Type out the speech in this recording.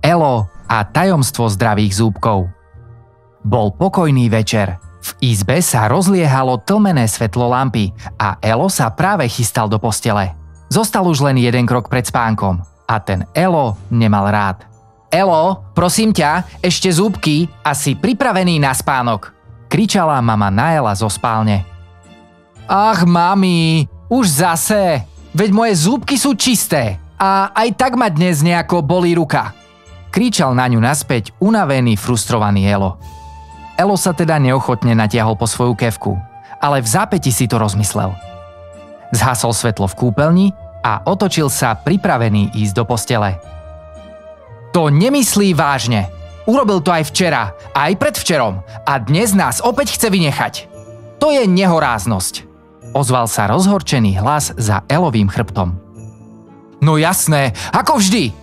Elo a tajomstvo zdravých zúbkov. Bol pokojný večer. V izbe sa rozliehalo tlmené svetlo lampy a Elo sa práve chystal do postele. Zostal už len jeden krok pred spánkom a ten Elo nemal rád. Elo, prosím ťa, ešte zúbky a si pripravený na spánok, kričala mama na Ela zo spálne. Ach, mami, už zase, veď moje zúbky sú čisté a aj tak ma dnes nejako bolí ruka, kričal na ňu naspäť unavený, frustrovaný Elo. Elo sa teda neochotne natiahol po svoju kefku, ale v zápäti si to rozmyslel. Zhasol svetlo v kúpeľni a otočil sa pripravený ísť do postele. To nemyslí vážne. Urobil to aj včera, aj predvčerom a dnes nás opäť chce vynechať. To je nehoráznosť, ozval sa rozhorčený hlas za Elovým chrbtom. No jasné, ako vždy,